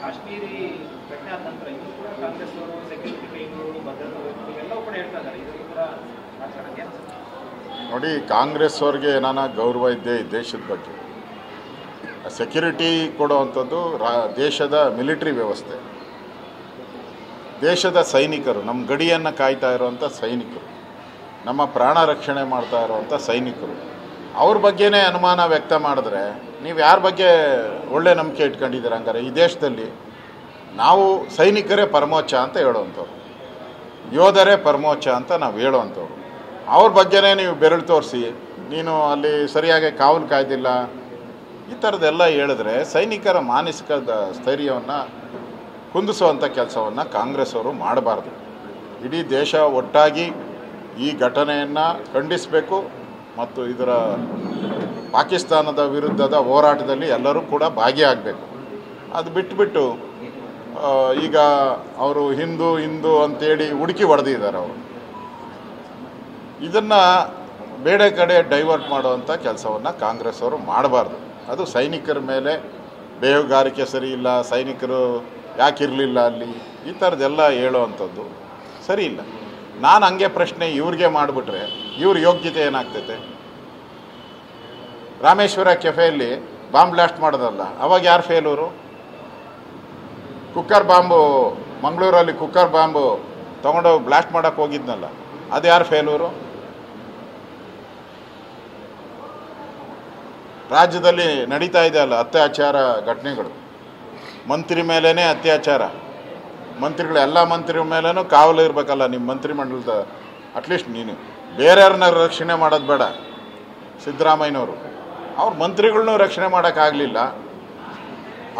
ಕಾಶ್ಮೀರಿ ಘಟನೆ ಆದ ನಂತರ ಇದು ಕೂಡ ಕಾಂಗ್ರೆಸ್ ಅವರು ಸೆಕ್ಯೂರಿಟಿ ಟೀಮ್ಗಳು ಭದ್ರತಾ ಎಲ್ಲವೂ ಕೂಡ ಹೇಳ್ತಾ ಇದ್ದಾರೆ. ಇದನ್ನು ಕೂಡ ರಾಜಕಾರಣಕ್ಕೆ ನೋಡಿ, ಕಾಂಗ್ರೆಸ್ ಅವ್ರಿಗೆ ಏನಾನ ಗೌರವ ಇದ್ದೇ ಈ ದೇಶದ ಬಗ್ಗೆ. ಸೆಕ್ಯೂರಿಟಿ ಕೊಡುವಂಥದ್ದು ದೇಶದ ಮಿಲಿಟರಿ ವ್ಯವಸ್ಥೆ, ದೇಶದ ಸೈನಿಕರು, ನಮ್ಮ ಗಡಿಯನ್ನು ಕಾಯ್ತಾ ಇರುವಂಥ ಸೈನಿಕರು, ನಮ್ಮ ಪ್ರಾಣ ರಕ್ಷಣೆ ಮಾಡ್ತಾ ಇರುವಂಥ ಸೈನಿಕರು, ಅವ್ರ ಬಗ್ಗೆನೇ ಅನುಮಾನ ವ್ಯಕ್ತ ಮಾಡಿದ್ರೆ ನೀವು ಯಾರ ಬಗ್ಗೆ ಒಳ್ಳೆ ನಂಬಿಕೆ ಇಟ್ಕೊಂಡಿದ್ದೀರ? ಹಂಗಾರೆ ಈ ದೇಶದಲ್ಲಿ ನಾವು ಸೈನಿಕರೇ ಪರಮೋಚ್ಚ ಅಂತ ಹೇಳುವಂಥವ್ರು, ಯೋಧರೇ ಪರಮೋಚ್ಚ ಅಂತ ನಾವು ಹೇಳುವಂಥವ್ರು. ಅವ್ರ ಬಗ್ಗೆನೇ ನೀವು ಬೆರಳು ತೋರಿಸಿ ನೀನು ಅಲ್ಲಿ ಸರಿಯಾಗಿ ಕಾವಲು ಕಾಯ್ದಿಲ್ಲ, ಈ ಥರದ್ದೆಲ್ಲ ಹೇಳಿದ್ರೆ ಸೈನಿಕರ ಮಾನಸಿಕ ಸ್ಥೈರ್ಯವನ್ನು ಕುಂದಿಸುವಂಥ ಕೆಲಸವನ್ನು ಕಾಂಗ್ರೆಸ್ ಅವರು ಮಾಡಬಾರ್ದು. ಇಡೀ ದೇಶ ಒಟ್ಟಾಗಿ ಈ ಘಟನೆಯನ್ನು ಖಂಡಿಸಬೇಕು ಮತ್ತು ಇದರ ಪಾಕಿಸ್ತಾನದ ವಿರುದ್ಧದ ಹೋರಾಟದಲ್ಲಿ ಎಲ್ಲರೂ ಕೂಡ ಭಾಗಿಯಾಗಬೇಕು. ಅದು ಬಿಟ್ಟುಬಿಟ್ಟು ಈಗ ಅವರು ಹಿಂದೂ ಅಂತೇಳಿ ಹುಡುಕಿ ಹೊಡೆದಿದ್ದಾರೆ. ಅವರು ಇದನ್ನು ಬೇರೆ ಕಡೆ ಡೈವರ್ಟ್ ಮಾಡುವಂಥ ಕೆಲಸವನ್ನು ಕಾಂಗ್ರೆಸ್ ಅವರು ಮಾಡಬಾರ್ದು. ಅದು ಸೈನಿಕರ ಮೇಲೆ ಬೇಹುಗಾರಿಕೆ ಸರಿ ಇಲ್ಲ, ಸೈನಿಕರು ಯಾಕಿರಲಿಲ್ಲ ಅಲ್ಲಿ, ಈ ಥರದ್ದೆಲ್ಲ ಹೇಳುವಂಥದ್ದು ಸರಿ ಇಲ್ಲ. ನಾನು ಹಂಗೆ ಪ್ರಶ್ನೆ ಇವ್ರಿಗೆ ಮಾಡಿಬಿಟ್ರೆ ಇವ್ರ ಯೋಗ್ಯತೆ ಏನಾಗ್ತೈತೆ? ರಾಮೇಶ್ವರ ಕೆಫೆಯಲ್ಲಿ ಬಾಂಬ್ ಬ್ಲಾಸ್ಟ್ ಮಾಡೋದಲ್ಲ, ಅವಾಗ ಯಾರು ಫೇಲೂರು? ಕುಕ್ಕರ್ ಬಾಂಬು, ಮಂಗಳೂರಲ್ಲಿ ಕುಕ್ಕರ್ ಬಾಂಬು ತೊಗೊಂಡೋಗಿ ಬ್ಲಾಸ್ಟ್ ಮಾಡೋಕ್ಕೆ ಹೋಗಿದ್ನಲ್ಲ, ಅದು ಯಾರು ಫೇಲೂರು? ರಾಜ್ಯದಲ್ಲಿ ನಡೀತಾ ಇದೆ ಅಲ್ಲ ಅತ್ಯಾಚಾರ ಘಟನೆಗಳು, ಮಂತ್ರಿ ಮೇಲೇ ಅತ್ಯಾಚಾರ, ಮಂತ್ರಿಗಳು ಎಲ್ಲ ಮಂತ್ರಿ ಮೇಲೇನೂ ಕಾವಲು ಇರಬೇಕಲ್ಲ ನಿಮ್ಮ ಮಂತ್ರಿಮಂಡಲದ. ಅಟ್ಲೀಸ್ಟ್ ನೀನು ಬೇರೆಯವ್ರನ್ನ ರಕ್ಷಣೆ ಮಾಡೋದು ಬೇಡ. ಸಿದ್ದರಾಮಯ್ಯನವರು ಅವ್ರ ಮಂತ್ರಿಗಳನ್ನೂ ರಕ್ಷಣೆ ಮಾಡೋಕ್ಕಾಗಲಿಲ್ಲ,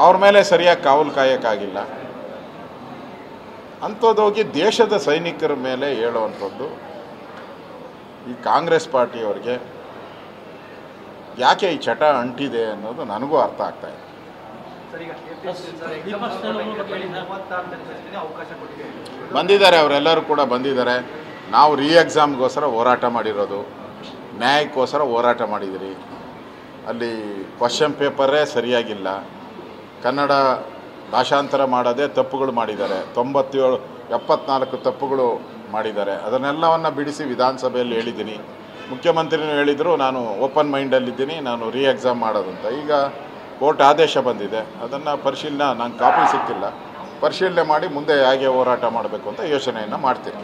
ಅವ್ರ ಮೇಲೆ ಸರಿಯಾಗಿ ಕಾವಲು ಕಾಯೋಕ್ಕಾಗಿಲ್ಲ. ಅಂಥದ್ದೋಗಿ ದೇಶದ ಸೈನಿಕರ ಮೇಲೆ ಹೇಳುವಂಥದ್ದು ಈ ಕಾಂಗ್ರೆಸ್ ಪಾರ್ಟಿಯವ್ರಿಗೆ ಯಾಕೆ ಈ ಚಟ ಅಂಟಿದೆ ಅನ್ನೋದು ನನಗೂ ಅರ್ಥ ಆಗ್ತಾ ಇದೆ. ಬಂದಿದ್ದಾರೆ, ಅವರೆಲ್ಲರೂ ಕೂಡ ಬಂದಿದ್ದಾರೆ. ನಾವು ಎಕ್ಸಾಮ್ಗೋಸ್ಕರ ಹೋರಾಟ ಮಾಡಿರೋದು, ನ್ಯಾಯಕ್ಕೋಸ್ಕರ ಹೋರಾಟ ಮಾಡಿದಿರಿ. ಅಲ್ಲಿ ಕ್ವಶನ್ ಪೇಪರೇ ಸರಿಯಾಗಿಲ್ಲ, ಕನ್ನಡ ಭಾಷಾಂತರ ಮಾಡೋದೇ ತಪ್ಪುಗಳು ಮಾಡಿದ್ದಾರೆ, 74 ತಪ್ಪುಗಳು ಮಾಡಿದ್ದಾರೆ. ಅದನ್ನೆಲ್ಲವನ್ನು ಬಿಡಿಸಿ ವಿಧಾನಸಭೆಯಲ್ಲಿ ಹೇಳಿದ್ದೀನಿ. ಮುಖ್ಯಮಂತ್ರಿನೂ ಹೇಳಿದರು ನಾನು ಓಪನ್ ಮೈಂಡಲ್ಲಿದ್ದೀನಿ, ನಾನು ಎಕ್ಸಾಮ್ ಮಾಡೋದಂತ. ಈಗ ಕೋರ್ಟ್ ಆದೇಶ ಬಂದಿದೆ, ಅದನ್ನು ನಾನು ಕಾಪಿ ಸಿಕ್ಕಿಲ್ಲ, ಪರಿಶೀಲನೆ ಮಾಡಿ ಮುಂದೆ ಹೇಗೆ ಹೋರಾಟ ಮಾಡಬೇಕು ಅಂತ ಯೋಚನೆಯನ್ನು ಮಾಡ್ತೀನಿ.